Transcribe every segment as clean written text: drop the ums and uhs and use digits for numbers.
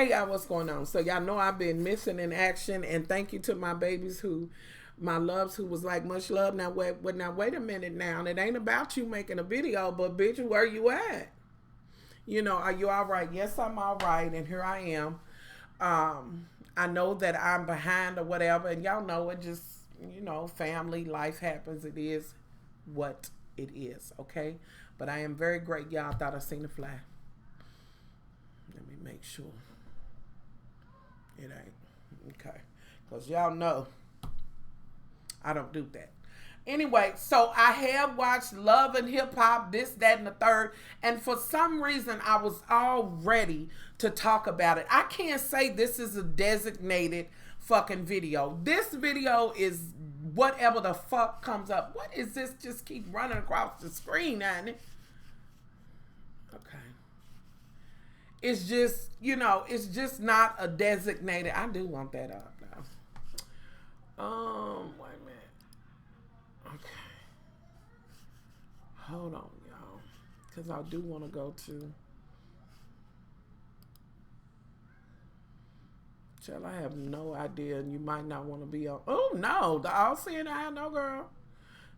Hey y'all, what's going on? So y'all know I've been missing in action, and thank you to my babies my loves who was like, much love. Now wait a minute now. It ain't about you making a video, but bitch, where you at? You know, are you all right? Yes, I'm all right, and here I am. I know that I'm behind or whatever, and y'all know it just, family, life happens. It is what it is, okay? But I am very great. Y'all thought I seen a fly. Let me make sure. It ain't. Okay. Because y'all know I don't do that. Anyway, so I have watched Love and Hip Hop, this, that, and the third. And for some reason, I was all ready to talk about it. I can't say this is a designated fucking video. This video is whatever the fuck comes up. What is this? Just keep running across the screen, Annie. Okay. It's just, it's just not a designated. I do want that up now. Wait a minute. Okay. Hold on, y'all. Because I do want to go to. Chill, I have no idea, and you might not want to be on. Oh, no. The all seeing eye, no, girl.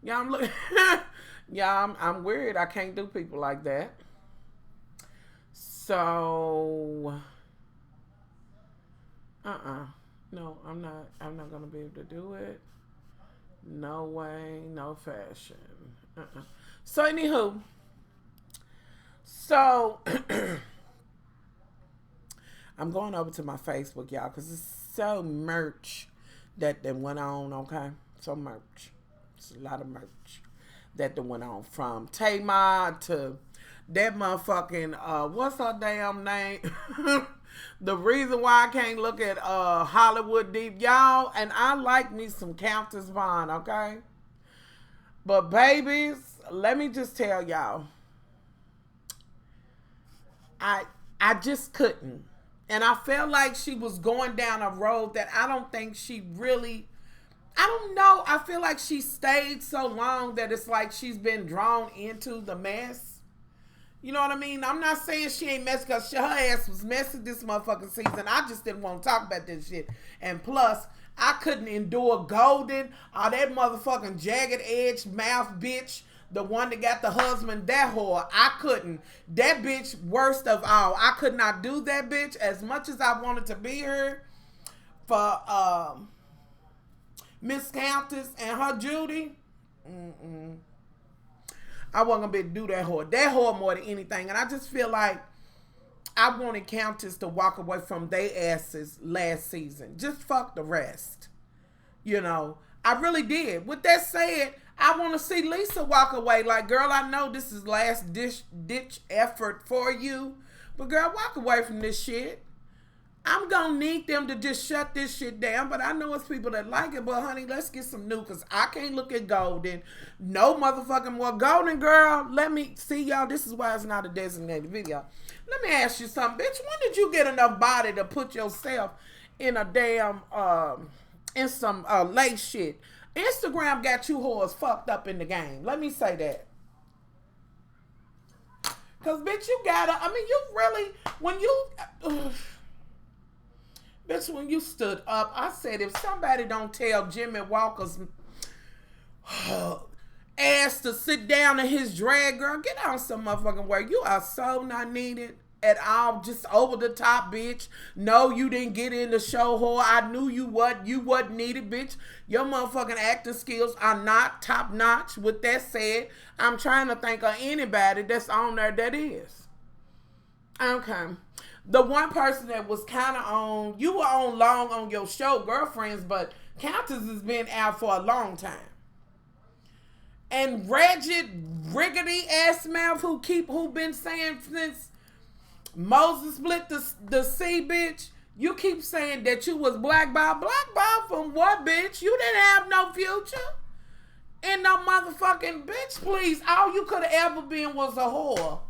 Yeah, I'm looking. Yeah, I'm weird. I can't do people like that. So, no, I'm not gonna be able to do it. No way, no fashion. So, anywho, so I'm going over to my Facebook, y'all, because it's so merch that went on. Okay, so merch. It's a lot of merch that went on, from Tamar to that motherfucking, what's her damn name? The reason why I can't look at Hollywood Deep, y'all, and I like me some Countess Vaughn, okay? But babies, let me just tell y'all, I just couldn't. And I felt like she was going down a road that I don't think she really, I don't know. I feel like she stayed so long that it's like she's been drawn into the mess. You know what I mean? I'm not saying she ain't messy, because her ass was messy this motherfucking season. I just didn't want to talk about this shit. And plus, I couldn't endure Golden or that motherfucking jagged edge mouth bitch. The one that got the husband, that whore. I couldn't. That bitch, worst of all. I could not do that bitch as much as I wanted to be her for Miss Countess and her Judy. I wasn't going to be able to do that whore. That whore more than anything. And I just feel like I wanted Countess to walk away from their asses last season. Just fuck the rest. I really did. With that said, I want to see Lisa walk away. Like, girl, I know this is last ditch effort for you. But girl, walk away from this shit. I'm going to need them to just shut this shit down. But I know it's people that like it. But honey, let's get some new. Because I can't look at Golden. No motherfucking more. Golden, girl, let me see y'all. This is why it's not a designated video. Let me ask you something. Bitch, when did you get enough body to put yourself in a damn, in some lace shit? Instagram got you whores fucked up in the game. Let me say that. Because, bitch, you gotta, you really, bitch, when you stood up, I said, if somebody don't tell Jimmy Walker's ass to sit down in his drag, girl, get on some motherfucking work. You are so not needed at all. Just over the top, bitch. No, you didn't get in the show, whore. I knew you wasn't needed, bitch. Your motherfucking acting skills are not top notch. With that said, I'm trying to think of anybody that's on there that is. Okay. The one person that was kind of on, you were on long on your show, Girlfriends, but Countess has been out for a long time. And Reggie, riggedy ass mouth who been saying since Moses split the sea, bitch. You keep saying that you was blackballed. Blackballed from what, bitch? You didn't have no future. And no motherfucking bitch, please. All you could have ever been was a whore.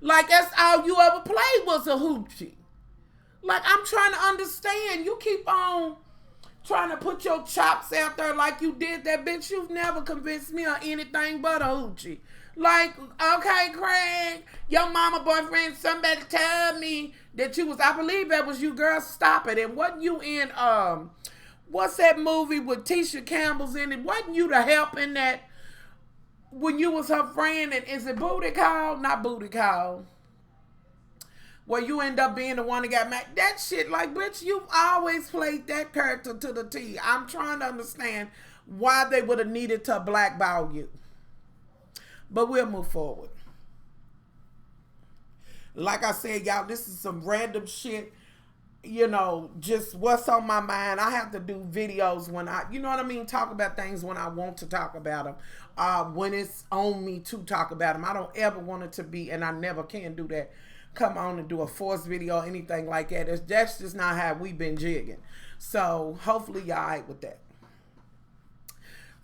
Like, that's all you ever played was a hoochie. Like, I'm trying to understand. You keep on trying to put your chops out there like you did that, bitch. You've never convinced me of anything but a hoochie. Like, okay, Craig, your mama boyfriend, somebody told me that you was, I believe that was you, girl, stop it. And wasn't you in, what's that movie with Tisha Campbell's in it? Wasn't you the help in that when you was her friend? And is it Booty Call? Not Booty Call. Where you end up being the one that got mad. That shit, like, bitch, you've always played that character to the T. I'm trying to understand why they would have needed to blackball you. But we'll move forward. Like I said, y'all, this is some random shit. You know, just what's on my mind. I have to do videos when I, you know what I mean? Talk about things when I want to talk about them. When it's on me to talk about them. I don't ever want it to be, and I never can do that, come on and do a forced video or anything like that. That's just not how we've been jigging. So hopefully y'all all right with that.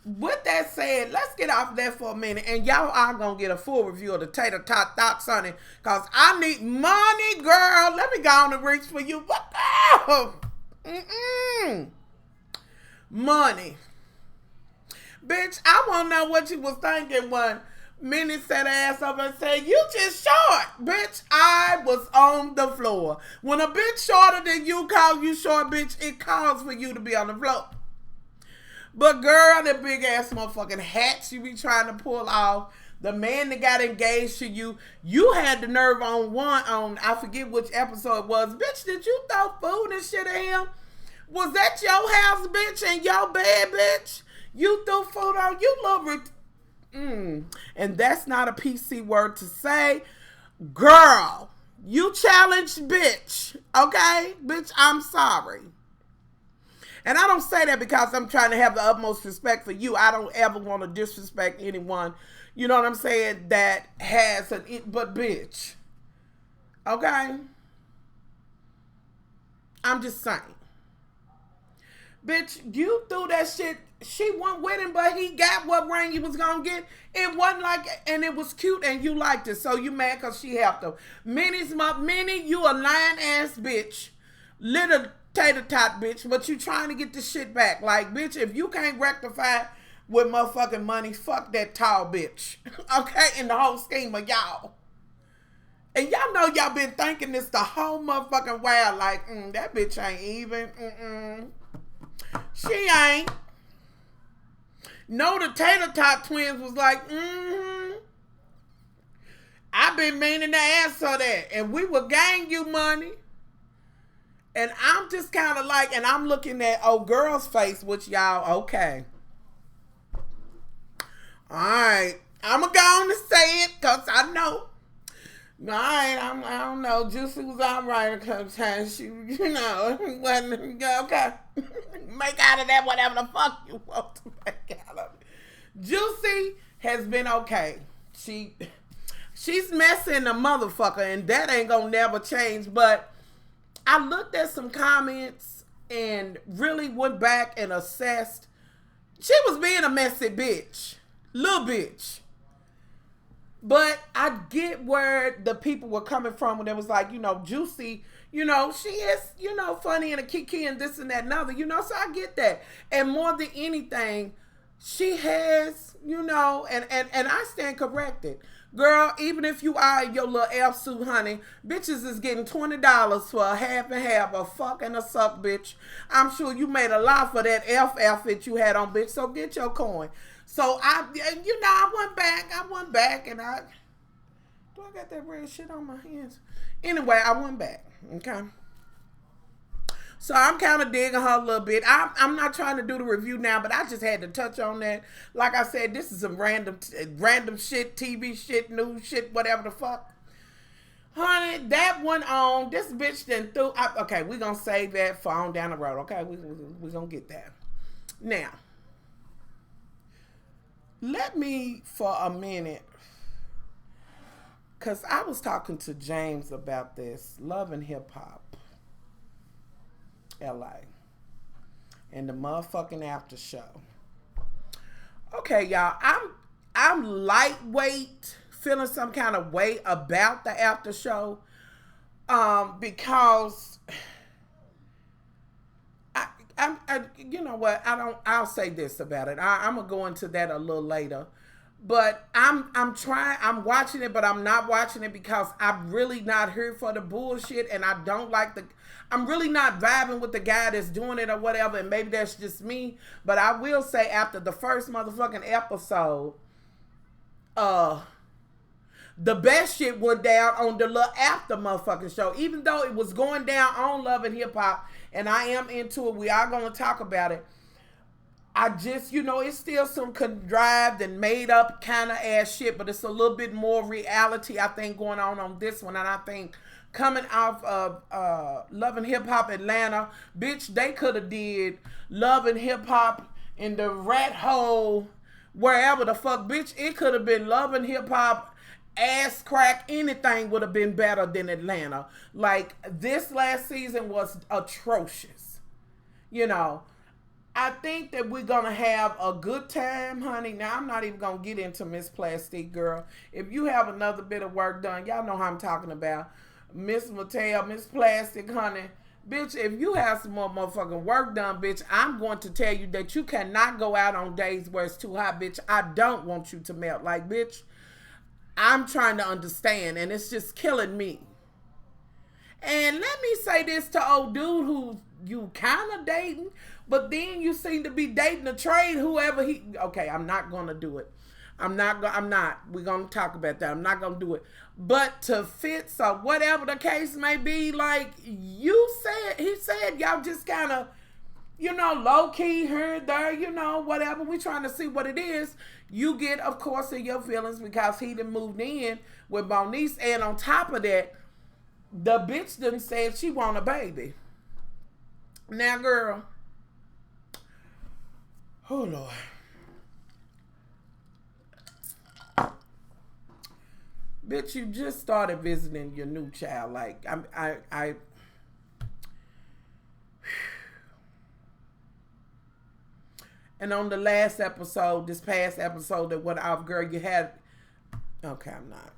With that said, let's get off that for a minute, and y'all are gonna get a full review of the tater tot thoughts on it, cause I need money, girl. Let me go on and reach for you. Money, bitch. I wanna know what you was thinking when Minnie set her ass up and said, "You just short, bitch." I was on the floor. When a bitch shorter than you call you short, bitch, it calls for you to be on the floor. But girl, the big ass motherfucking hats you be trying to pull off, the man that got engaged to you, you had the nerve on I forget which episode it was. Bitch, did you throw food and shit at him? Was that your house, bitch, and your bed, bitch? You threw food on you, little and that's not a PC word to say. Girl, you challenged, bitch. Okay? Bitch, I'm sorry. And I don't say that because I'm trying to have the utmost respect for you. I don't ever want to disrespect anyone, you know what I'm saying, that has an, but bitch, okay? I'm just saying. Bitch, you threw that shit. She went with him, but he got what ring he was going to get. It wasn't like, and it was cute, and you liked it, so you mad because she helped him. Minnie, you a lying ass bitch. Little tater tot bitch, but you trying to get the shit back. Like, bitch, if you can't rectify with motherfucking money, fuck that tall bitch. Okay? In the whole scheme of y'all. And y'all know y'all been thinking this the whole motherfucking while. Like, that bitch ain't even. She ain't. No, the tater tot twins was like, I've been meaning to answer that. And we will gang you money. And I'm just kind of like, and I'm looking at old girl's face, which y'all, okay. All right. I'm going to go on and say it because I know. All right. I don't know. Juicy was all right a couple times. She, you know, wasn't, okay. Make out of that whatever the fuck you want to make out of it. Juicy has been okay. She's messing a motherfucker, and that ain't going to never change, but I looked at some comments and really went back and assessed. She was being a messy bitch. Little bitch. But I get where the people were coming from when it was like, you know, Juicy, you know, she is, you know, funny and a kiki and this and that and other, you know, so I get that. And more than anything, she has, you know, and I stand corrected. Girl, even if you are in your little elf suit, honey, bitches is getting $20 for a half and half, a fuck and a suck, bitch. I'm sure you made a lot for that elf outfit you had on, bitch, so get your coin. So, you know, I went back, and do I got that red shit on my hands? Anyway, I went back, okay? So I'm kind of digging her a little bit. I'm not trying to do the review now, but I just had to touch on that. Like I said, this is some random shit, TV shit, news shit, whatever the fuck. Honey, that one on, this bitch then threw, okay, we're going to save that for on down the road, okay? We're going to get that. Now, let me, for a minute, because I was talking to James about this, Love and Hip Hop. LA and the motherfucking after show. Okay, y'all, I'm lightweight, feeling some kind of way about the after show, because I you know what, I'll say this about it. I'm gonna go into that a little later, But I'm watching it, but I'm not watching it because I'm really not here for the bullshit, and I don't like I'm really not vibing with the guy that's doing it or whatever, and maybe that's just me. But I will say, after the first motherfucking episode, uh the best shit went down on the little after motherfucking show. Even though it was going down on Love and Hip Hop, and I am into it, we are gonna talk about it. I just, it's still some contrived and made up kind of ass shit, but it's a little bit more reality, I think, going on this one. And I think coming off of Love and Hip Hop Atlanta, bitch, they could have did Love and Hip Hop in the rat hole, wherever the fuck, bitch. It could have been Love and Hip Hop, ass crack, anything would have been better than Atlanta. Like, this last season was atrocious, I think that we're going to have a good time, honey. Now, I'm not even going to get into Miss Plastic Girl. If you have another bit of work done, y'all know how I'm talking about. Miss Mattel, Miss Plastic, honey. Bitch, if you have some more motherfucking work done, bitch, I'm going to tell you that you cannot go out on days where it's too hot, bitch. I don't want you to melt. Like, bitch, I'm trying to understand, and it's just killing me. And let me say this to old dude who you kind of dating, but then you seem to be dating a trade, whoever he... Okay, I'm not going to do it. I'm not. We're going to talk about that. I'm not going to do it. But to Fitz or whatever the case may be, like he said, y'all just kind of, low-key here, there, whatever. We're trying to see what it is. You get, of course, in your feelings because he done moved in with Moniece. And on top of that, the bitch done said she want a baby. Now, girl. Oh, Lord. Bitch, you just started visiting your new child. Like, I and on the last episode, this past episode, that what off, girl, you had... Okay, I'm not.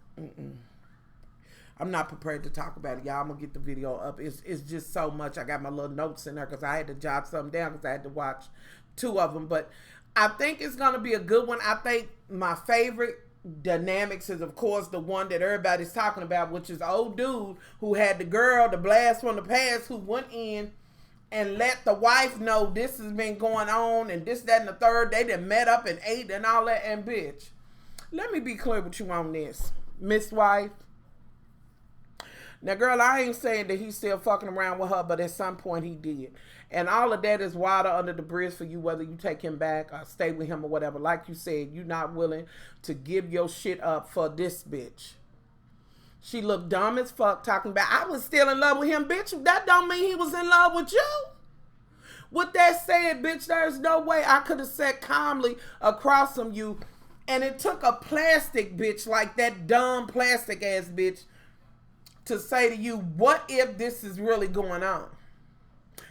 I'm not prepared to talk about it, y'all. I'm going to get the video up. It's just so much. I got my little notes in there because I had to jot something down because I had to watch 2 of them. But I think it's going to be a good one. I think my favorite dynamics is, of course, the one that everybody's talking about, which is old dude who had the girl, the blast from the past, who went in and let the wife know this has been going on and this, that, and the third. They done met up and ate and all that. And bitch, let me be clear with you on this, Miss Wife. Now, girl, I ain't saying that he's still fucking around with her, but at some point he did. And all of that is water under the bridge for you, whether you take him back or stay with him or whatever. Like you said, you're not willing to give your shit up for this bitch. She looked dumb as fuck talking about, I was still in love with him, bitch. That don't mean he was in love with you. With that said, bitch, there's no way I could have sat calmly across from you. And it took a plastic bitch, like that dumb plastic ass bitch, to say to you, what if this is really going on?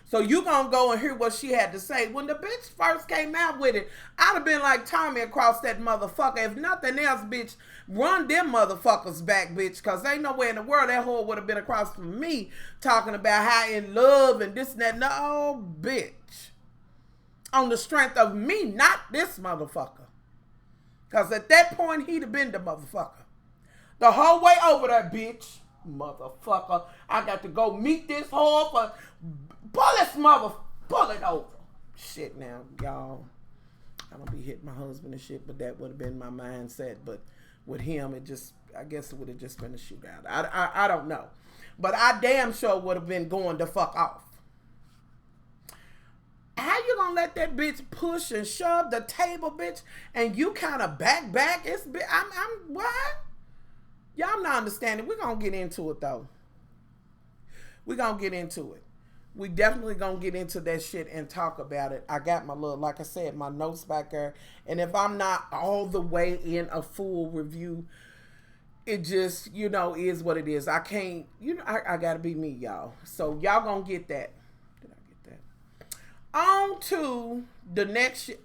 So you gonna go and hear what she had to say. When the bitch first came out with it, I'd have been like Tommy across that motherfucker. If nothing else, bitch, run them motherfuckers back, bitch. Because ain't nowhere in the world that whore would have been across from me talking about how in love and this and that. No, bitch. On the strength of me, not this motherfucker. Because at that point, he'd have been the motherfucker. The whole way over there, bitch. Motherfucker, I got to go meet this whore for pull it over. Shit now, y'all. I don't be hitting my husband and shit, but that would have been my mindset. But with him, I guess it would have just been a shootout. I don't know. But I damn sure would have been going the fuck off. How you gonna let that bitch push and shove the table, bitch, and you kind of back? I'm what? Y'all not understanding. We're going to get into it, though. We're going to get into it. We definitely going to get into that shit and talk about it. I got my little, like I said, my notes back there. And if I'm not all the way in a full review, it just, is what it is. I can't, I got to be me, y'all. So y'all going to get that. Did I get that? On to the next shit.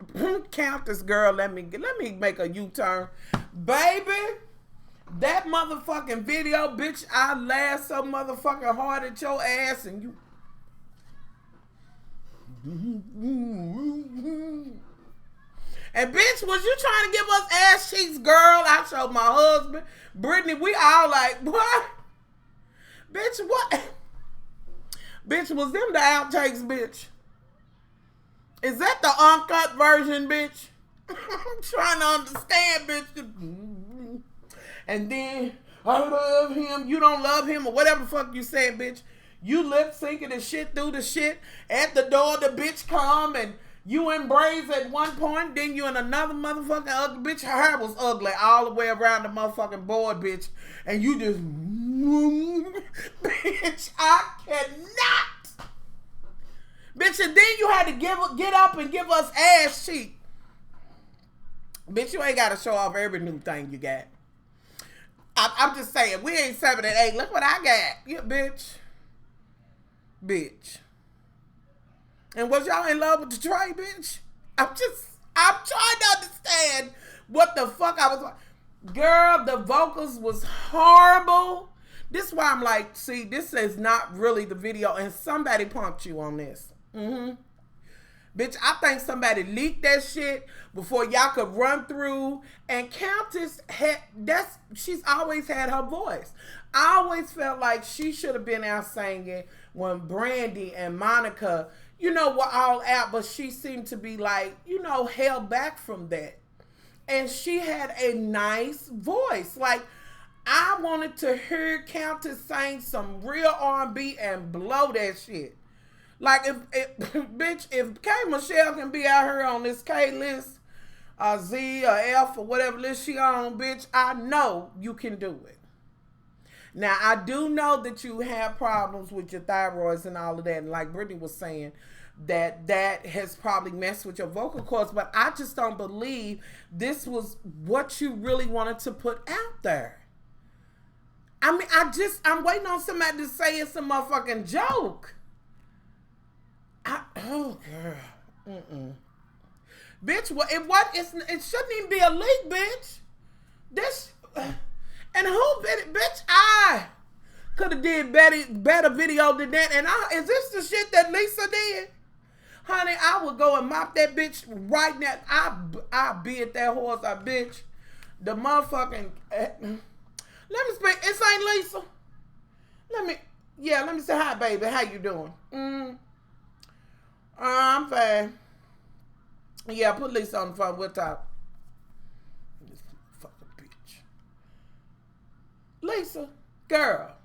Count this girl. Let me make a U-turn. Baby. That motherfucking video, bitch, I laughed so motherfucking hard at your ass and you... And bitch, was you trying to give us ass cheeks, girl? I showed my husband, Brittany. We all like, what? Bitch, what? Bitch, was them the outtakes, bitch? Is that the uncut version, bitch? I'm trying to understand, bitch. And then, I love him, you don't love him, or whatever the fuck you said, bitch. You lip syncing and shit through the shit. At the door, the bitch come and you embrace at one point, then you in another motherfucking ugly bitch. Her hair was ugly all the way around the motherfucking board, bitch. And you just, bitch, I cannot. Bitch, and then you had to get up and give us ass cheek. Bitch, you ain't got to show off every new thing you got. I'm just saying, we ain't 7 and 8. Look what I got. Yeah, bitch. Bitch. And was y'all in love with the tray, bitch? I'm trying to understand what the fuck I was like. Girl, the vocals was horrible. This is why I'm like, see, this is not really the video, and somebody punked you on this. Bitch, I think somebody leaked that shit before y'all could run through. And Countess she's always had her voice. I always felt like she should have been out singing when Brandy and Monica, you know, were all out, but she seemed to be like, you know, held back from that. And she had a nice voice. Like, I wanted to hear Countess sing some real R&B and blow that shit. Like, bitch, if K. Michelle can be out here on this K list, Z or F or whatever list she on, bitch, I know you can do it. Now, I do know that you have problems with your thyroids and all of that. And like Brittany was saying, that has probably messed with your vocal cords. But I just don't believe this was what you really wanted to put out there. I mean, I'm waiting on somebody to say it's a motherfucking joke. Oh, girl. Bitch, it shouldn't even be a leak, bitch. This, and who did it, bitch? I could have did better video than that. And is this the shit that Lisa did? Honey, I would go and mop that bitch right now. I beat that horse, bitch. The motherfucking, let me speak, it's Ain't Lisa. Let me say hi, baby. How you doing? I'm fine. Yeah, put Lisa on the phone. We'll talk. This fucking bitch. Lisa, girl,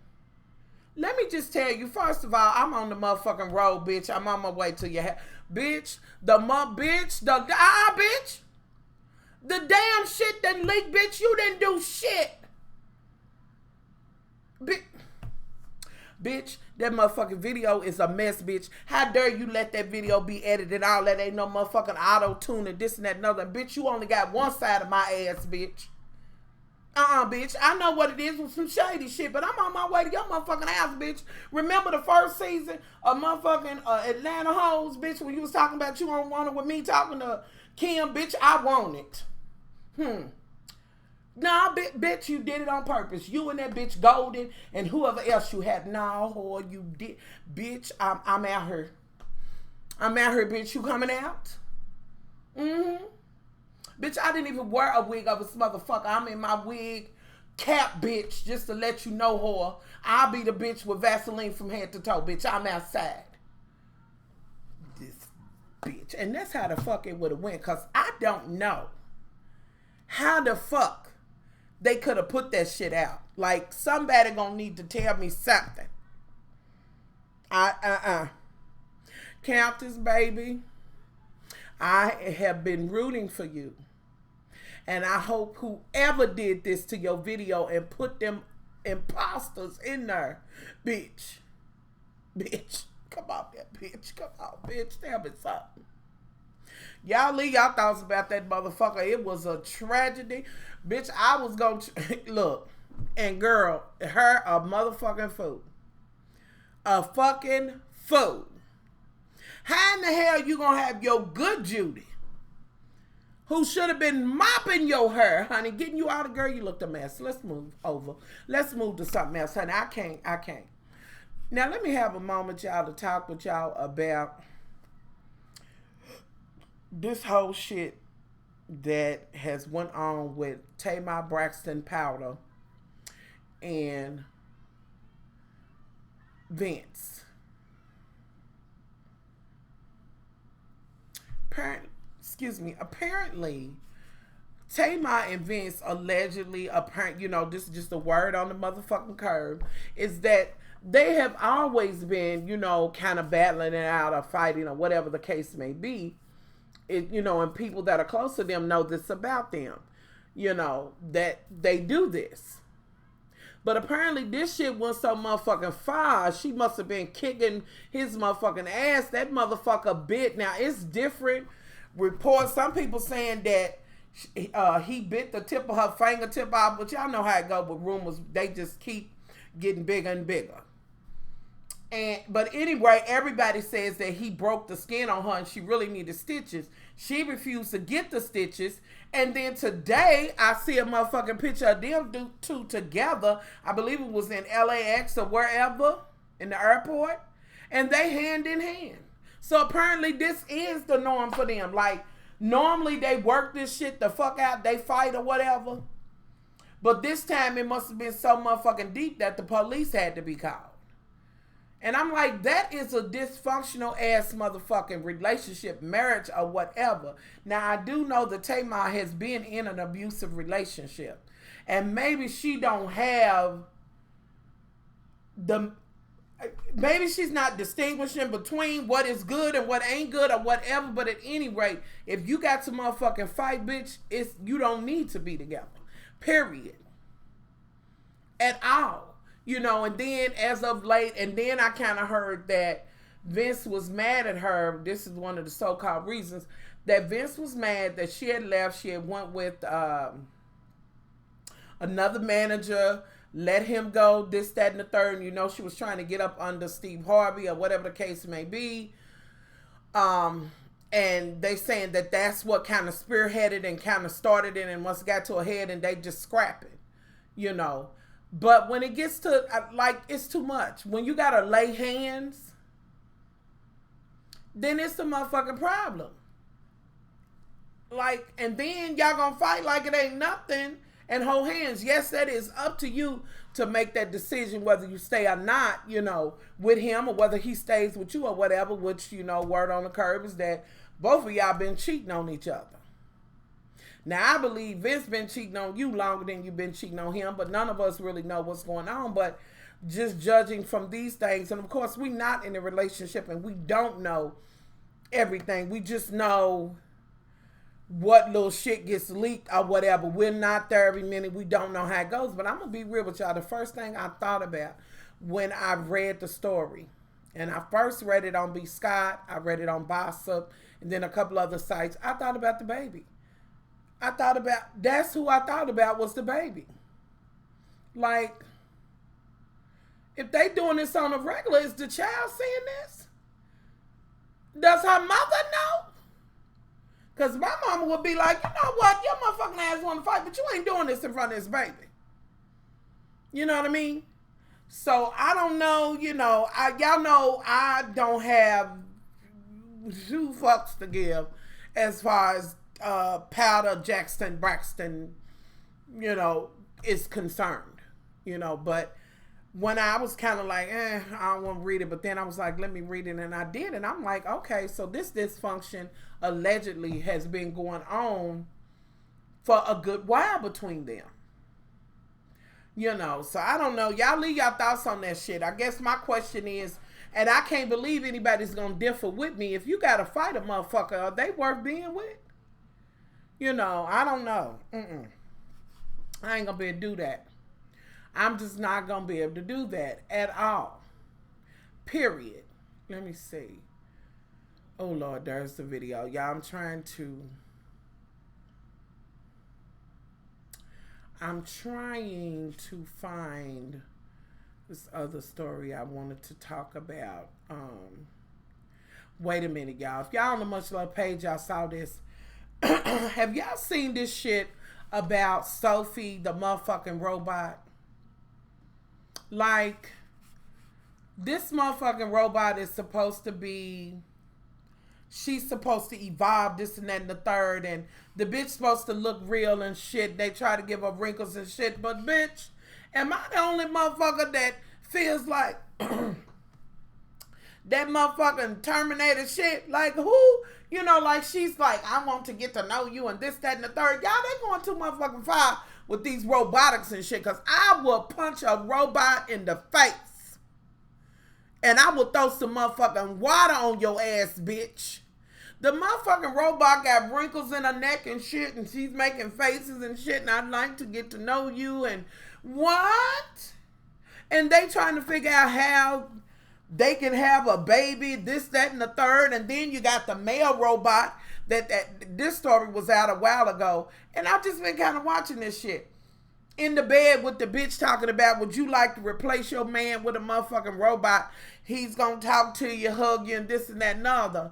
let me just tell you, first of all, I'm on the motherfucking road, bitch. I'm on my way to your house. Bitch, bitch. The damn shit that leaked, bitch. You didn't do shit. Bitch, that motherfucking video is a mess, bitch. How dare you let that video be edited? All that ain't no motherfucking auto-tune and this and that and other. Bitch, you only got one side of my ass, bitch. Bitch. I know what it is with some shady shit, but I'm on my way to your motherfucking house, bitch. Remember the first season of motherfucking Atlanta Hoes, bitch, when you was talking about you on one with me talking to Kim, bitch, I want it. Nah, bitch, you did it on purpose. You and that bitch Golden and whoever else you had. Nah, whore, you did. Bitch, I'm out here. I'm out here, bitch. You coming out? Bitch, I didn't even wear a wig of this motherfucker. I'm in my wig cap, bitch, just to let you know, whore. I'll be the bitch with Vaseline from head to toe, bitch. I'm outside. This bitch. And that's how the fuck it would have went, because I don't know how the fuck they could have put that shit out. Like, somebody gonna need to tell me something. Countess, baby, I have been rooting for you. And I hope whoever did this to your video and put them imposters in there, bitch, come on there, bitch, come on, bitch, tell me something. Y'all leave y'all thoughts about that motherfucker. It was a tragedy. Bitch, I was going to... Look, and girl, her a motherfucking fool. A fucking fool. How in the hell you going to have your good Judy, who should have been mopping your hair, honey, getting you out of, girl, you looked a mess. Let's move over. Let's move to something else, honey. I can't. Now, let me have a moment, y'all, to talk with y'all about this whole shit that has went on with Tamar Braxton Powder and Vince. Apparently, Tamar and Vince allegedly, this is just a word on the motherfucking curb, is that they have always been, kind of battling it out or fighting or whatever the case may be. And people that are close to them know this about them, that they do this. But apparently this shit went so motherfucking far, she must have been kicking his motherfucking ass. That motherfucker bit. Now, it's different reports. Some people saying that he bit the tip of her fingertip off, but y'all know how it go with rumors. They just keep getting bigger and bigger. But anyway, everybody says that he broke the skin on her and she really needed stitches. She refused to get the stitches. And then today, I see a motherfucking picture of them two together. I believe it was in LAX or wherever, in the airport. And they hand in hand. So apparently this is the norm for them. Like, normally they work this shit the fuck out. They fight or whatever. But this time it must have been so motherfucking deep that the police had to be called. And I'm like, that is a dysfunctional ass motherfucking relationship, marriage or whatever. Now, I do know that Tamar has been in an abusive relationship. And maybe she don't have maybe she's not distinguishing between what is good and what ain't good or whatever. But at any rate, if you got to motherfucking fight, bitch, you don't need to be together. Period. At all. And then as of late, and then I kind of heard that Vince was mad at her. This is one of the so-called reasons that Vince was mad that she had left. She had went with another manager, let him go, this, that, and the third. And, she was trying to get up under Steve Harvey or whatever the case may be. And they saying that that's what kind of spearheaded and kind of started it and once it got to a head and they just scrap it, But when it gets to, it's too much. When you got to lay hands, then it's the motherfucking problem. And then y'all gonna fight like it ain't nothing and hold hands. Yes, that is up to you to make that decision whether you stay or not, with him or whether he stays with you or whatever, which, word on the curb is that both of y'all been cheating on each other. Now, I believe Vince been cheating on you longer than you've been cheating on him, but none of us really know what's going on. But just judging from these things, and of course, we're not in a relationship and we don't know everything. We just know what little shit gets leaked or whatever. We're not there every minute. We don't know how it goes. But I'm going to be real with y'all. The first thing I thought about when I read the story, and I first read it on B. Scott, I read it on Bossip, and then a couple other sites, I thought about the baby. That's who I thought about was the baby. If they doing this on a regular, is the child seeing this? Does her mother know? Because my mama would be like, you know what? Your motherfucking ass want to fight, but you ain't doing this in front of this baby. You know what I mean? So I don't know, y'all know I don't have two fucks to give as far as Powder, Jackson, Braxton, is concerned, but when I was kind of like, I don't want to read it, but then I was like, let me read it, and I did, and I'm like, okay, so this dysfunction allegedly has been going on for a good while between them, so I don't know, y'all leave y'all thoughts on that shit. I guess my question is, and I can't believe anybody's gonna differ with me, if you gotta fight a motherfucker, are they worth being with? I don't know. I ain't gonna be able to do that. I'm just not gonna be able to do that at all. Period. Let me see. Oh Lord, there's the video. Y'all, I'm trying to find this other story I wanted to talk about. Wait a minute, y'all. If y'all on the Much Love page, y'all saw this. Have y'all seen this shit about Sophie, the motherfucking robot? This motherfucking robot is supposed to be, she's supposed to evolve, this and that and the third, and the bitch supposed to look real and shit. They try to give her wrinkles and shit, but bitch, am I the only motherfucker that feels like that motherfucking Terminator shit? Like, who? You know, like, she's like, I want to get to know you and this, that, and the third. Y'all, they going too motherfucking far with these robotics and shit, because I will punch a robot in the face. And I will throw some motherfucking water on your ass, bitch. The motherfucking robot got wrinkles in her neck and shit, and she's making faces and shit, and I'd like to get to know you, and what? And they trying to figure out how they can have a baby, this, that, and the third, and then you got the male robot that this story was out a while ago, and I've just been kind of watching this shit. In the bed with the bitch talking about, would you like to replace your man with a motherfucking robot? He's gonna talk to you, hug you, and this and that and other.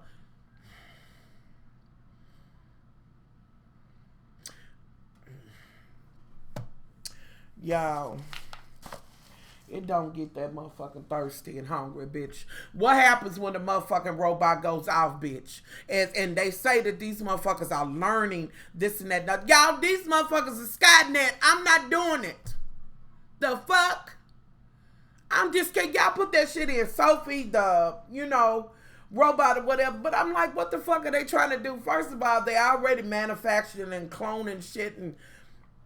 Y'all, it don't get that motherfucking thirsty and hungry, bitch. What happens when the motherfucking robot goes off, bitch? And they say that these motherfuckers are learning this and that. Y'all, these motherfuckers are Skynet. I'm not doing it. The fuck? I'm just kidding. Y'all put that shit in Sophie, the, you know, robot or whatever. But I'm like, what the fuck are they trying to do? First of all, they already manufacturing and cloning shit, and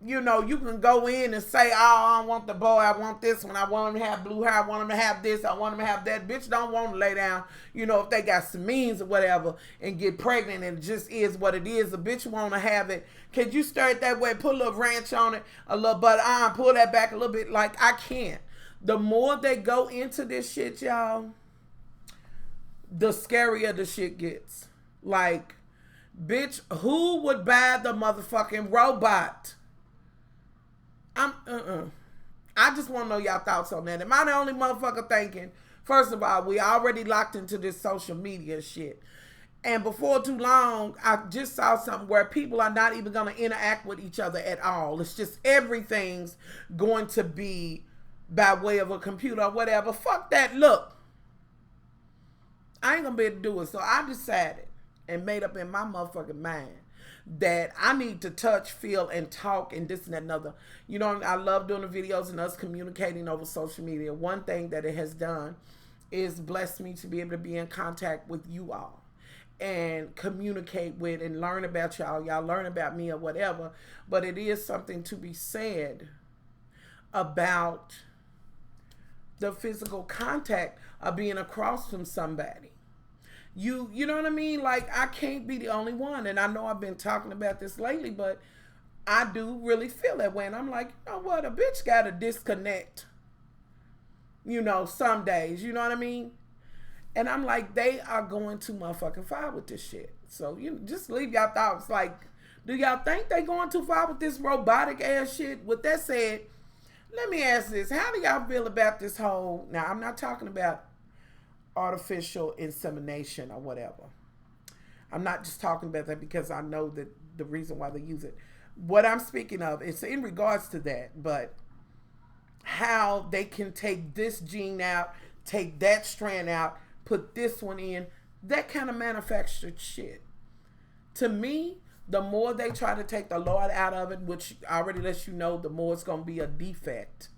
you know, you can go in and say, oh, I want the boy, I want this one, I want him to have blue hair, I want him to have this, I want him to have that. Bitch don't want to lay down, you know, if they got some means or whatever, and get pregnant, and it just is what it is. A bitch want to have it. Can you stir it that way, put a little ranch on it, a little butter, pull that back a little bit? Like, I can't. The more they go into this shit, y'all, the scarier the shit gets. Like, bitch, who would buy the motherfucking robot? I just want to know y'all thoughts on that. Am I the only motherfucker thinking, first of all, we already locked into this social media shit. And before too long, I just saw something where people are not even going to interact with each other at all. It's just everything's going to be by way of a computer or whatever. Fuck that. Look, I ain't going to be able to do it. So I decided and made up in my motherfucking mind that I need to touch, feel, and talk, and this and that and other. You know, I love doing the videos and us communicating over social media. One thing that it has done is blessed me to be able to be in contact with you all and communicate with and learn about y'all. Y'all learn about me or whatever. But it is something to be said about the physical contact of being across from somebody. You know what I mean? Like, I can't be the only one. And I know I've been talking about this lately, but I do really feel that way. And I'm like, you know what? A bitch got to disconnect, you know, some days. You know what I mean? And I'm like, they are going too motherfucking far with this shit. So, you just leave y'all thoughts. Like, do y'all think they going too far with this robotic ass shit? With that said, let me ask this. How do y'all feel about this whole... Now, I'm not talking about artificial insemination or whatever. I'm not just talking about that because I know that the reason why they use it. What I'm speaking of is in regards to that, but how they can take this gene out, take that strand out, put this one in, that kind of manufactured shit. To me, the more they try to take the Lord out of it, which already lets you know the more it's going to be a defect.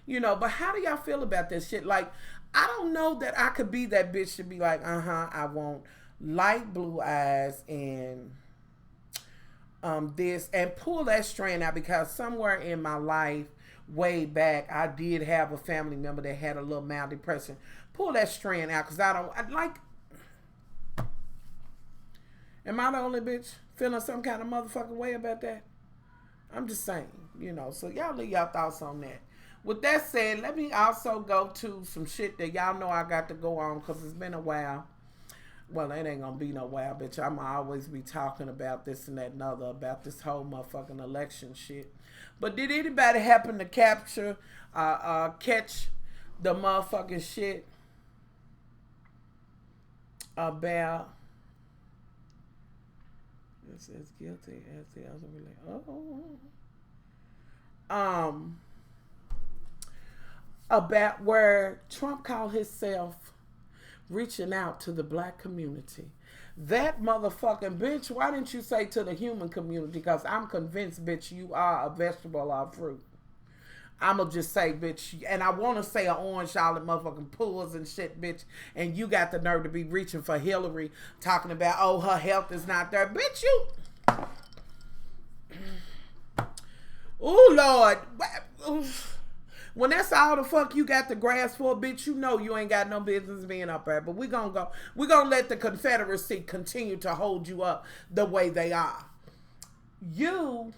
You know, but how do y'all feel about this shit? Like, I don't know that I could be that bitch to be like, I want light blue eyes and this, and pull that strand out, because somewhere in my life, way back, I did have a family member that had a little mild depression. Pull that strand out, because am I the only bitch feeling some kind of motherfucking way about that? I'm just saying, you know, so y'all leave y'all thoughts on that. With that said, let me also go to some shit that y'all know I got to go on, because it's been a while. Well, it ain't gonna be no while, bitch. I'm always be talking about this and that and other, about this whole motherfucking election shit. But did anybody happen to catch the motherfucking shit about... It says guilty as the other relate. About where Trump called himself reaching out to the black community. That motherfucking bitch, why didn't you say to the human community? Because I'm convinced, bitch, you are a vegetable or fruit. I'ma just say, bitch, and I want to say an orange all the motherfucking pools and shit, bitch, and you got the nerve to be reaching for Hillary, talking about, oh, her health is not there. Bitch, you... Oh, Lord. When that's all the fuck you got to grasp for, bitch, you know you ain't got no business being up there. But we gonna let the Confederacy continue to hold you up the way they are. You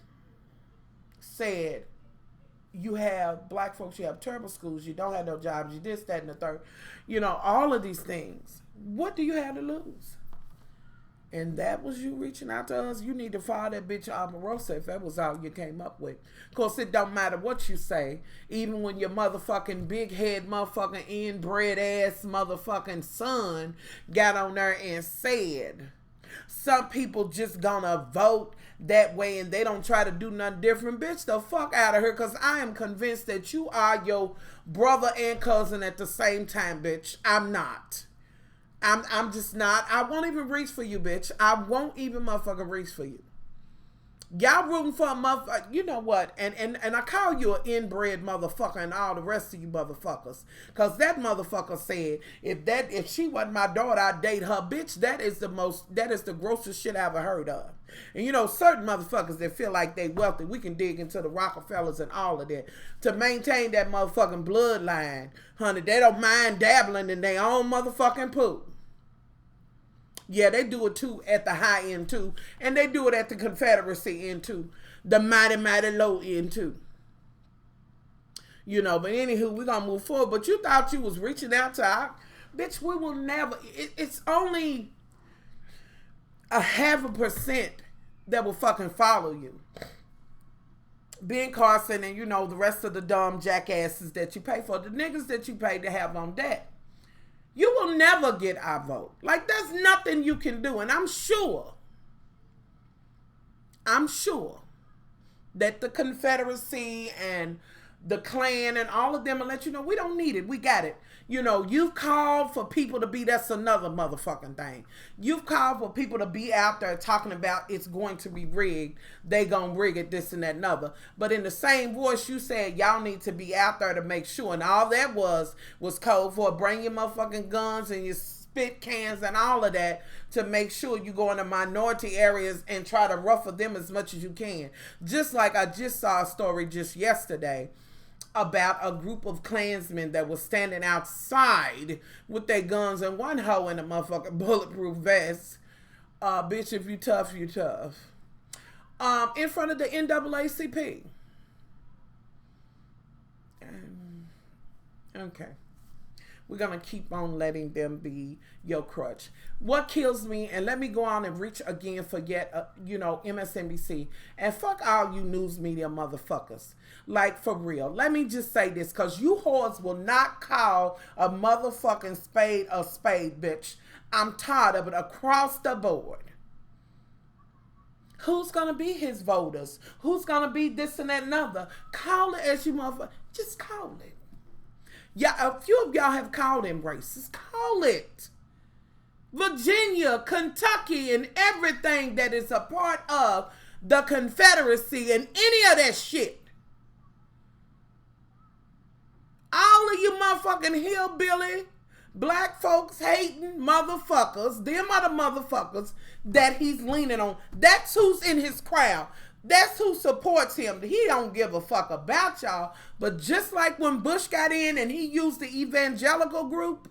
said you have black folks, you have terrible schools, you don't have no jobs, you this, that, and the third. You know, all of these things. What do you have to lose? And that was you reaching out to us. You need to fire that bitch Omarosa if that was all you came up with. Of course, it don't matter what you say. Even when your motherfucking big head motherfucking inbred ass motherfucking son got on there and said, some people just gonna vote that way and they don't try to do nothing different. Bitch, the fuck out of here, because I am convinced that you are your brother and cousin at the same time, bitch. I'm not. I'm just not. I won't even reach for you, bitch. I won't even motherfucking reach for you. Y'all rooting for a motherfucker. You know what? And I call you an inbred motherfucker and all the rest of you motherfuckers. Because that motherfucker said, if she wasn't my daughter, I'd date her. Bitch, that is the grossest shit I ever heard of. And you know, certain motherfuckers that feel like they wealthy, we can dig into the Rockefellers and all of that. To maintain that motherfucking bloodline, honey, they don't mind dabbling in their own motherfucking poop. Yeah, they do it too at the high end too. And they do it at the Confederacy end too. The mighty, mighty low end too. You know, but anywho, we're going to move forward. But you thought you was reaching out to our... Bitch, we will never... It's only 0.5% that will fucking follow you. Ben Carson and, you know, the rest of the dumb jackasses that you pay for. The niggas that you pay to have on deck. You will never get our vote. Like, there's nothing you can do. And I'm sure that the Confederacy and the Klan and all of them will let you know, we don't need it. We got it. You know, you've called for people to be, that's another motherfucking thing. You've called for people to be out there talking about it's going to be rigged. They gonna rig it, this and that and other. But in the same voice, you said y'all need to be out there to make sure. And all that was code for bring your motherfucking guns and your spit cans and all of that to make sure you go into minority areas and try to ruffle them as much as you can. Just like I just saw a story just yesterday about a group of Klansmen that was standing outside with their guns and one hoe in a motherfucking bulletproof vest. Bitch, if you tough, you tough. In front of the NAACP. Okay. We're going to keep on letting them be your crutch. What kills me, and let me go on and reach again for yet, MSNBC. And fuck all you news media motherfuckers. Like, for real. Let me just say this, because you whores will not call a motherfucking spade a spade, bitch. I'm tired of it across the board. Who's going to be his voters? Who's going to be this and that and other? Call it as you motherfucker. Just call it. Yeah, a few of y'all have called them racist. Call it. Virginia, Kentucky, and everything that is a part of the Confederacy and any of that shit. All of you motherfucking hillbilly, black folks hating motherfuckers, them are the motherfuckers that he's leaning on. That's who's in his crowd. That's who supports him. He don't give a fuck about y'all. But just like when Bush got in and he used the evangelical group,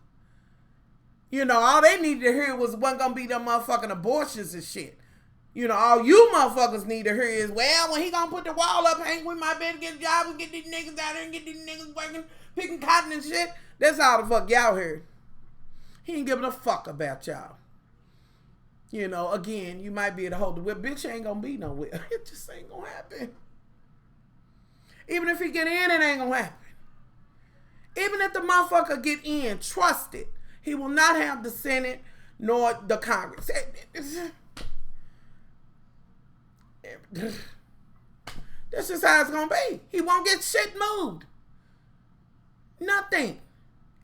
you know, all they needed to hear wasn't going to be them motherfucking abortions and shit. You know, all you motherfuckers need to hear is, well, when he going to put the wall up, Hank, we might better get a job and get these niggas out there and get these niggas working, picking cotton and shit. That's all the fuck y'all heard. He ain't giving a fuck about y'all. You know, again, you might be able to hold the whip. Bitch ain't gonna be no whip. It just ain't gonna happen. Even if he get in, it ain't gonna happen. Even if the motherfucker get in, trust it. He will not have the Senate nor the Congress. That's just how it's gonna be. He won't get shit moved. Nothing.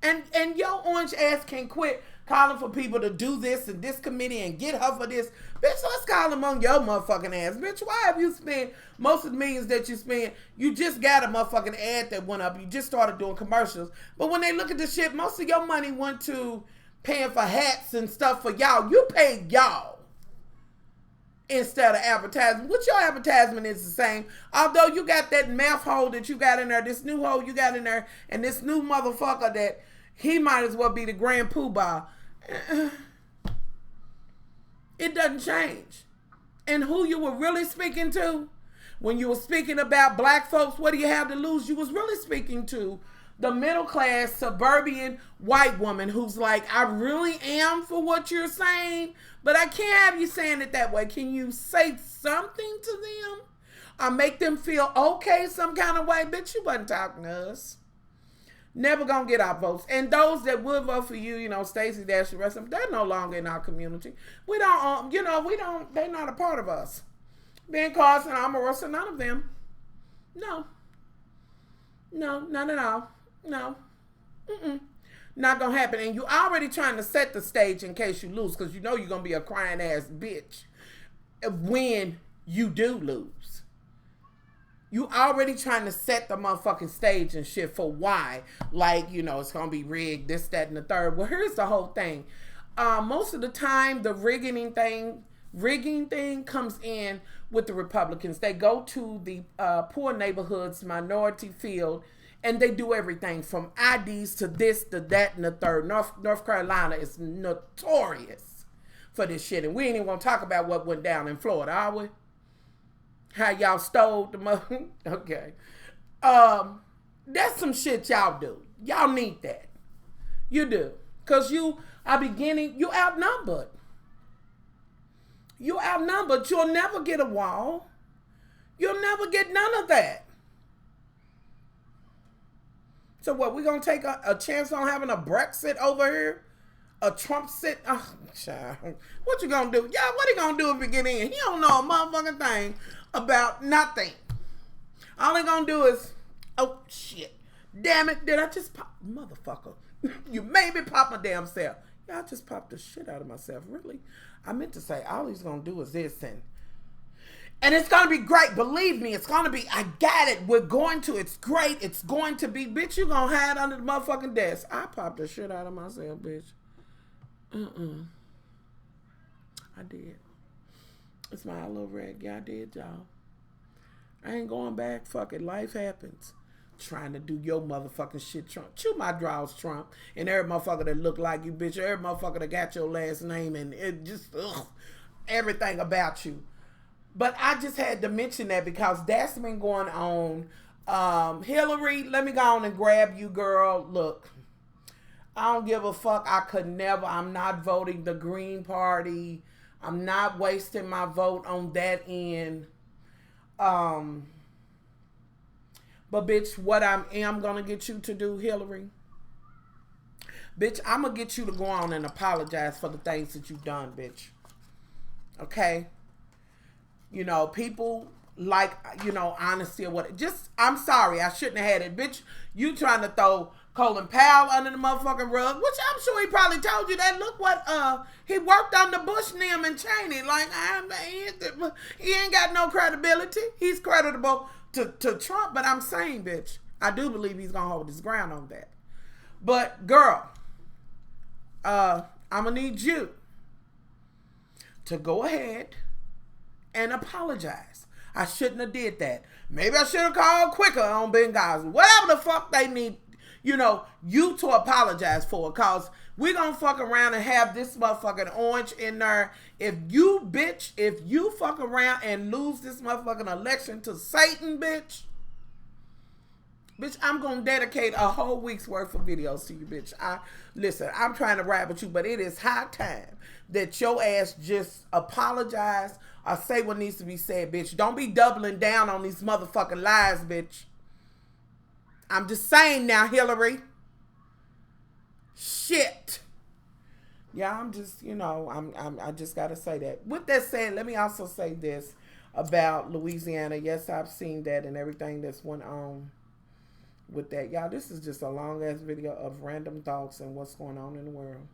And your orange ass can quit calling for people to do this and this committee and get her for this. Bitch, let's call them on your motherfucking ass. Bitch, why have you spent most of the millions that you spent? You just got a motherfucking ad that went up. You just started doing commercials. But when they look at the shit, most of your money went to paying for hats and stuff for y'all. You paid y'all instead of advertising. What your advertisement is the same. Although you got that meth hole that you got in there, this new hole you got in there, and this new motherfucker that he might as well be the grand poobah. It doesn't change. And who you were really speaking to, when you were speaking about black folks, what do you have to lose? You was really speaking to the middle class suburban white woman who's like, I really am for what you're saying, but I can't have you saying it that way. Can you say something to them or make them feel okay some kind of way? Bitch, you wasn't talking to us. Never gonna get our votes. And those that would vote for you, you know, Stacey Dash, the rest of them, they're no longer in our community. We don't, they're not a part of us. Ben Carson, Omarosa, none of them. No, none at all. No. Not gonna happen. And you already trying to set the stage in case you lose, because you know you're gonna be a crying ass bitch when you do lose. You already trying to set the motherfucking stage and shit for why. Like, you know, it's gonna be rigged, this, that, and the third. Well, here's the whole thing. Most of the time, the rigging thing comes in with the Republicans. They go to the poor neighborhoods, minority field, and they do everything from IDs to this, to that, and the third. North Carolina is notorious for this shit. And we ain't even gonna talk about what went down in Florida, are we? How y'all stole the money. Okay. That's some shit y'all do. Y'all need that. You do. Because you outnumbered. You outnumbered. You'll never get a wall. You'll never get none of that. So what, we gonna take a chance on having a Brexit over here? A Trump sit? Oh, child. What you gonna do? Yeah, what he gonna do if he get in? He don't know a motherfucking thing about nothing. All he gonna do is, oh shit. Damn it, did I just pop? Motherfucker. You made me pop my damn self. Yeah, I just popped the shit out of myself. Really? I meant to say, all he's gonna do is this and it's going to be great. Believe me, it's going to be, I got it. We're going to, it's great. It's going to be, bitch, you going to hide under the motherfucking desk. I popped the shit out of myself, bitch. I did. It's my little rag. Yeah, I did, y'all. I ain't going back. Fuck it. Life happens. Trying to do your motherfucking shit, Trump. Chew my draws, Trump. And every motherfucker that look like you, bitch. Every motherfucker that got your last name and it just, everything about you. But I just had to mention that because that's been going on. Hillary, let me go on and grab you, girl. Look, I don't give a fuck. I could never. I'm not voting the Green Party. I'm not wasting my vote on that end. But bitch, what I am going to get you to do, Hillary, bitch, I'm going to get you to go on and apologize for the things that you've done, bitch. Okay? You know, people like, you know, honesty or what. Just, I'm sorry, I shouldn't have had it. Bitch, you trying to throw Colin Powell under the motherfucking rug, which I'm sure he probably told you that. Look what, he worked on the Bush, Nim, and Cheney. Like, he ain't got no credibility. He's creditable to Trump, but I'm saying, bitch, I do believe he's going to hold his ground on that. But, girl, I'm going to need you to go ahead and apologize. I shouldn't have did that. Maybe I should have called quicker on Benghazi. Whatever the fuck they need, you know, you to apologize for. Because we're going to fuck around and have this motherfucking orange in there. If you fuck around and lose this motherfucking election to Satan, bitch, I'm going to dedicate a whole week's worth of videos to you, bitch. Listen, I'm trying to rap with you, but it is high time that your ass just apologize or say what needs to be said, bitch. Don't be doubling down on these motherfucking lies, bitch. I'm just saying now, Hillary. Shit. Yeah, I'm just, you know, I just got to say that. With that said, let me also say this about Louisiana. Yes, I've seen that and everything that's went on with that. Y'all, this is just a long-ass video of random thoughts and what's going on in the world.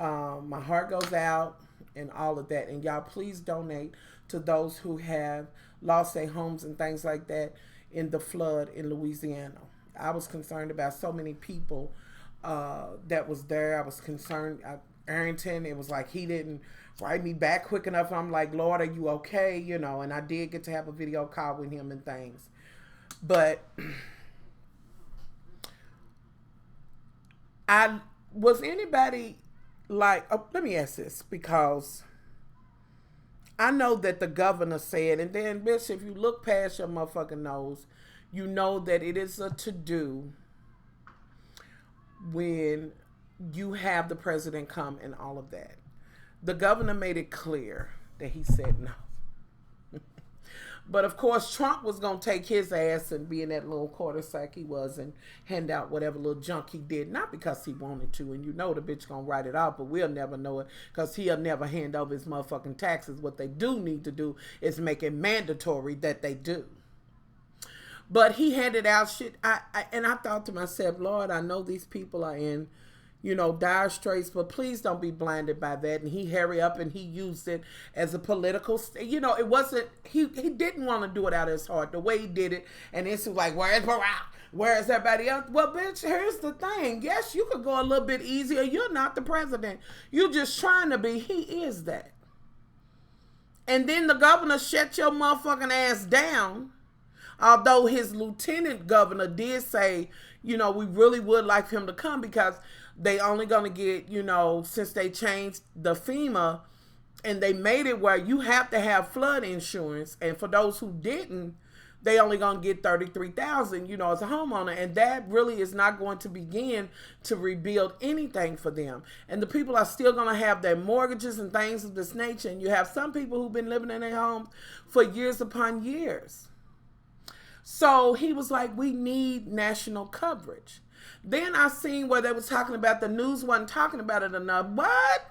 My heart goes out and all of that. And y'all, please donate to those who have lost their homes and things like that in the flood in Louisiana. I was concerned about so many people that was there. I was concerned. Arrington, it was like he didn't write me back quick enough. I'm like, Lord, are you okay? You know, and I did get to have a video call with him and things. But was anybody like, let me ask this, because I know that the governor said, and then, bitch, if you look past your motherfucking nose, you know that it is a to-do when you have the president come and all of that. The governor made it clear that he said no. But of course, Trump was going to take his ass and be in that little quarter sack he was and hand out whatever little junk he did. Not because he wanted to, and you know the bitch going to write it off, but we'll never know it because he'll never hand over his motherfucking taxes. What they do need to do is make it mandatory that they do. But he handed out shit. And I thought to myself, Lord, I know these people are in, you know, dire straits, but please don't be blinded by that. And he hurry up and he used it as a political, you know, it wasn't, he didn't want to do it out of his heart the way he did it. And it's like, where's Barack? Where's everybody else? Well, bitch, here's the thing. Yes, you could go a little bit easier. You're not the president. You're just trying to be. He is that. And then the governor shut your motherfucking ass down. Although his lieutenant governor did say, you know, we really would like him to come because they only going to get, you know, since they changed the FEMA and they made it where you have to have flood insurance. And for those who didn't, they only going to get $33,000, you know, as a homeowner. And that really is not going to begin to rebuild anything for them. And the people are still going to have their mortgages and things of this nature. And you have some people who've been living in their homes for years upon years. So he was like, we need national coverage. Then I seen where they was talking about the news wasn't talking about it enough. What?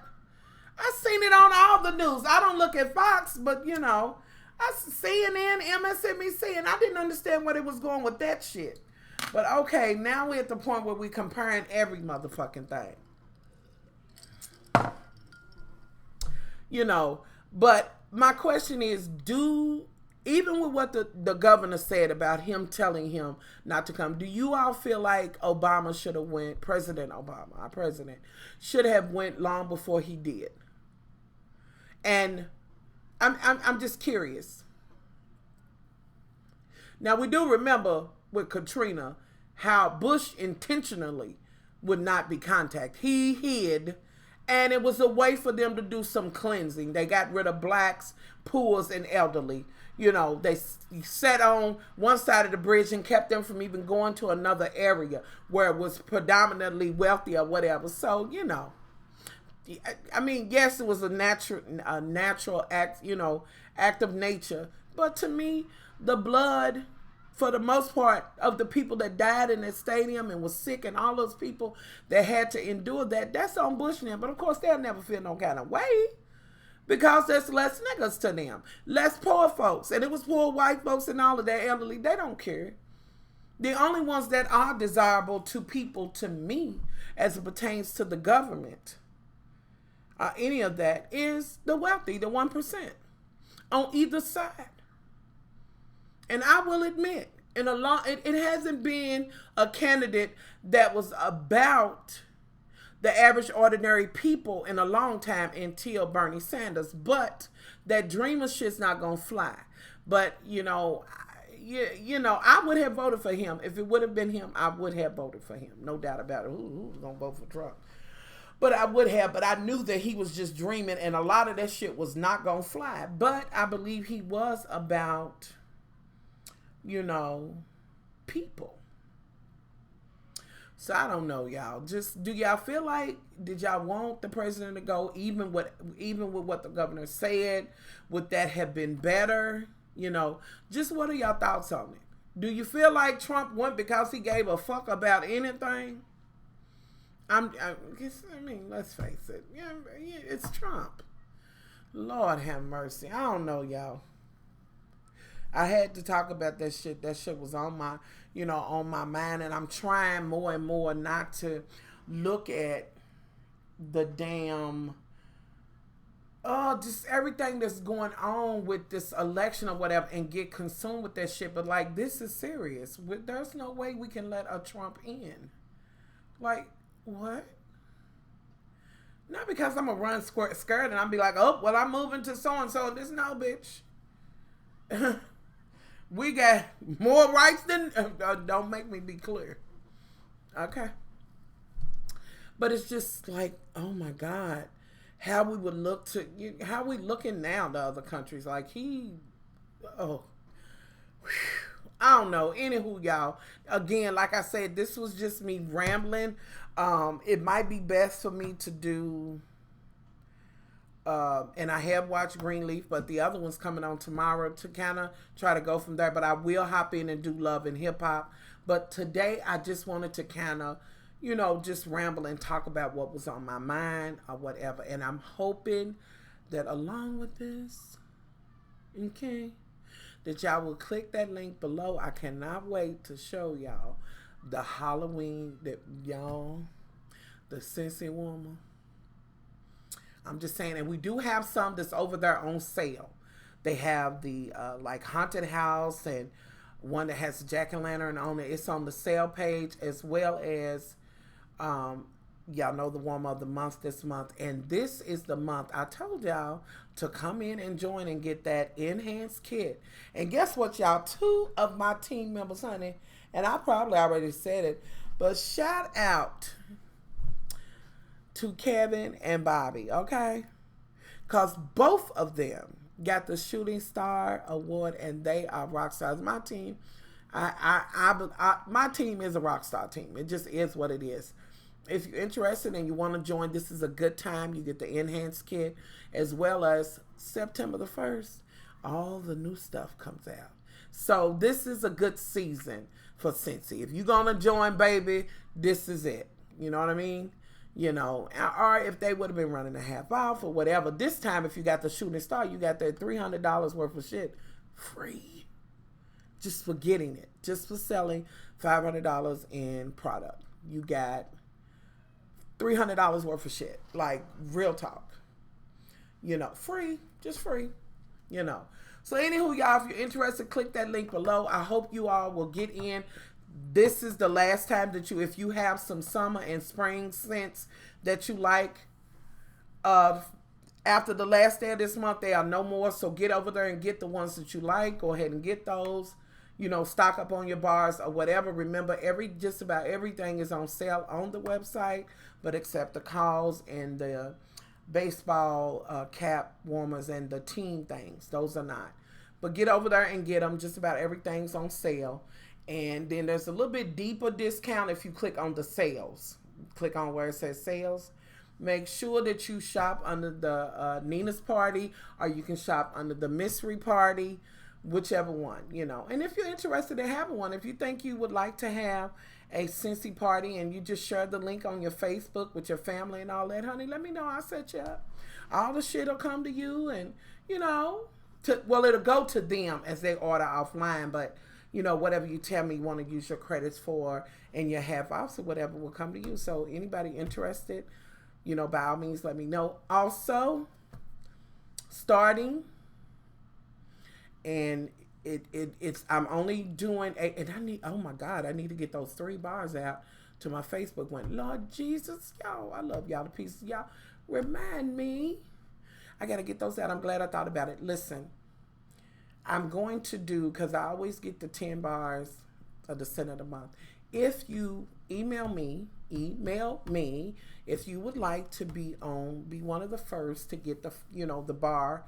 I seen it on all the news. I don't look at Fox, but you know, I CNN, MSNBC, and I didn't understand where it was going with that shit. But okay, now we're at the point where we're comparing every motherfucking thing. You know, but my question is, even with what the governor said about him telling him not to come, do you all feel like Obama should have went, President Obama, our president, should have went long before he did? And I'm just curious. Now, we do remember with Katrina how Bush intentionally would not be contacted. He hid, and it was a way for them to do some cleansing. They got rid of blacks, poors, and elderly. You know, they sat on one side of the bridge and kept them from even going to another area where it was predominantly wealthy or whatever. So, you know, I mean, yes, it was a natural act, you know, act of nature. But to me, the blood, for the most part, of the people that died in that stadium and was sick and all those people that had to endure that, that's on Bush now. But of course, they'll never feel no kind of way. Because there's less niggas to them. Less poor folks. And it was poor white folks and all of that elderly. They don't care. The only ones that are desirable to people, to me, as it pertains to the government, any of that, is the wealthy, the 1%. On either side. And I will admit, it hasn't been a candidate that was about the average ordinary people in a long time until Bernie Sanders. But that dreamer shit's not going to fly. But, you know, I would have voted for him. If it would have been him, I would have voted for him. No doubt about it. Who's going to vote for Trump? But I would have. But I knew that he was just dreaming. And a lot of that shit was not going to fly. But I believe he was about, you know, people. So I don't know, y'all. Just, do y'all feel like, did y'all want the president to go even with what the governor said? Would that have been better? You know, just what are y'all thoughts on it? Do you feel like Trump went because he gave a fuck about anything? I mean, let's face it. Yeah, it's Trump. Lord have mercy. I don't know, y'all. I had to talk about that shit. That shit was on my, you know, on my mind, and I'm trying more and more not to look at the damn just everything that's going on with this election or whatever and get consumed with that shit. But like, this is serious. There's no way we can let a Trump in. Like, what? Not because I'm gonna run skirt and I'll be like, oh, well, I'm moving to so and so. This no, bitch. We got more rights than. Don't make me be clear. Okay. But it's just like, oh my God, how we would look to, how we looking now to other countries. Like oh, I don't know. Anywho, y'all, again, like I said, this was just me rambling. It might be best for me to do, and I have watched Greenleaf, but the other one's coming on tomorrow to kind of try to go from there. But I will hop in and do Love and Hip Hop. But today I just wanted to kind of, just ramble and talk about what was on my mind or whatever. And I'm hoping that along with this, okay, that y'all will click that link below. I cannot wait to show y'all the Halloween the SCENTSY woman. I'm just saying, and we do have some that's over there on sale. They have the like haunted house and one that has jack-o'-lantern on it. It's on the sale page, as well as y'all know the woman of the month this month. And this is the month I told y'all to come in and join and get that enhanced kit. And guess what, y'all? 2 of my team members, honey, and I probably already said it, but shout out to Kevin and Bobby, okay? Because both of them got the Shooting Star Award, and they are rock stars. My team, my team is a rock star team. It just is what it is. If you're interested and you want to join, this is a good time. You get the enhanced kit, as well as September the 1st, all the new stuff comes out. So this is a good season for SCENTSY. If you're going to join, baby, this is it. You know what I mean? Or if they would have been running a half off or whatever. This time, if you got the Shooting Star, you got that $300 worth of shit free. Just for getting it. Just for selling $500 in product. You got $300 worth of shit. Like, real talk. Free. Just free. So anywho, y'all, if you're interested, click that link below. I hope you all will get in. This is the last time that if you have some summer and spring scents that you like, after the last day of this month, there are no more. So get over there and get the ones that you like. Go ahead and get those. Stock up on your bars or whatever. Remember, just about everything is on sale on the website, but except the calls and the baseball cap warmers and the team things. Those are not. But get over there and get them. Just about everything's on sale. And then there's a little bit deeper discount if you click on the sales. Click on where it says sales. Make sure that you shop under the Nina's Party, or you can shop under the Mystery Party, whichever one, And if you're interested in having one, if you think you would like to have a SCENTSY party and you just share the link on your Facebook with your family and all that, honey, let me know. I'll set you up. All the shit will come to you, and, it'll go to them as they order offline, but whatever you tell me you want to use your credits for and your half offs or whatever will come to you. So anybody interested, by all means, let me know. Also, starting, and it's I'm only doing and I need, oh my God, I need to get those 3 bars out to my Facebook one. Lord Jesus, y'all, I love y'all to pieces. Y'all remind me. I got to get those out. I'm glad I thought about it. Listen. I'm going to do, because I always get the 10 bars of the center of the month. If you email me if you would like to be one of the first to get the, the bar,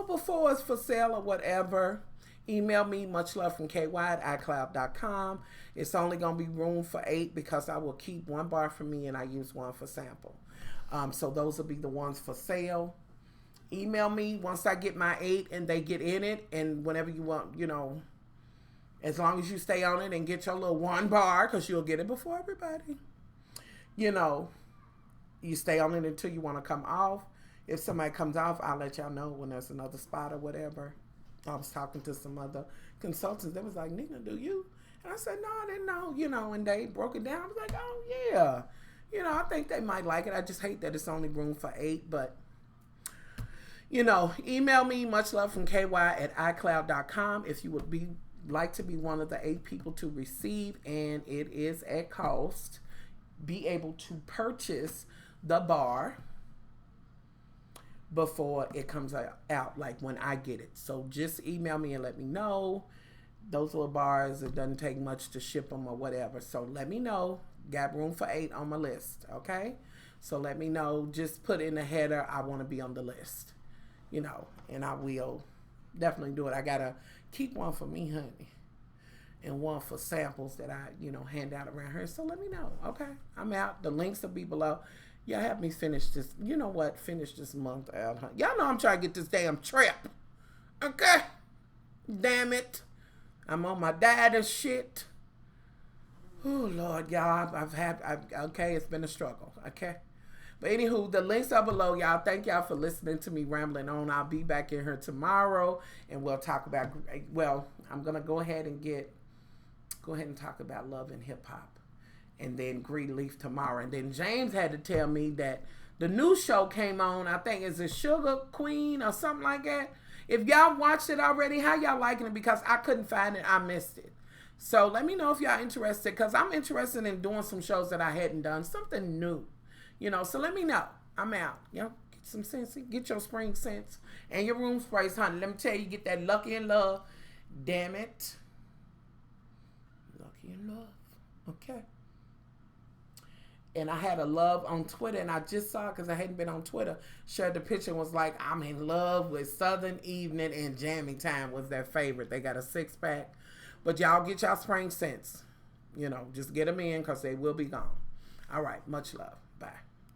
before it's for sale or whatever. Email me, muchlovefromky@icloud.com. It's only going to be room for 8 because I will keep 1 bar for me and I use 1 for sample. So those will be the ones for sale. Email me once I get my 8 and they get in it, and whenever you want, as long as you stay on it and get your little 1 bar, because you'll get it before everybody, you stay on it until you want to come off. If somebody comes off, I'll let y'all know when there's another spot or whatever. I was talking to some other consultants. They was like, Nina, do you? And I said, no, I didn't know, and they broke it down. I was like, oh, yeah. You know, I think they might like it. I just hate that it's only room for 8, but you know, email me muchlovefromky@icloud.com if you would like to be one of the 8 people to receive, and it is at cost. Be able to purchase the bar before it comes out, like when I get it. So just email me and let me know. Those little bars, it doesn't take much to ship them or whatever. So let me know. Got room for 8 on my list, okay? So let me know. Just put in the header, I want to be on the list. You know, and I will definitely do it. I got to keep one for me, honey. And one for samples that I, you know, hand out around here. So let me know, okay? I'm out. The links will be below. Y'all have me finish this. You know what? Finish this month out, huh? Y'all know I'm trying to get this damn trip. Okay? Damn it. I'm on my diet and shit. Oh, Lord, y'all. Okay, it's been a struggle, okay? But anywho, the links are below, y'all. Thank y'all for listening to me rambling on. I'll be back in here tomorrow, and we'll talk about, well, I'm going to go ahead and talk about love and hip-hop, and then Greenleaf tomorrow. And then James had to tell me that the new show came on. I think it's a Sugar Queen or something like that. If y'all watched it already, how y'all liking it? Because I couldn't find it. I missed it. So let me know if y'all interested, because I'm interested in doing some shows that I hadn't done, something new. You know, so let me know. I'm out. You know, get some SCENTSY. Get your spring scents and your room sprays, honey. Let me tell you, get that Lucky in Love. Damn it. Lucky in Love. Okay. And I had a love on Twitter, and I just saw, because I hadn't been on Twitter, shared the picture and was like, I'm in love with Southern Evening and Jamming Time was their favorite. They got a 6-pack. But y'all get y'all spring scents. You know, just get them in, because they will be gone. All right. Much love.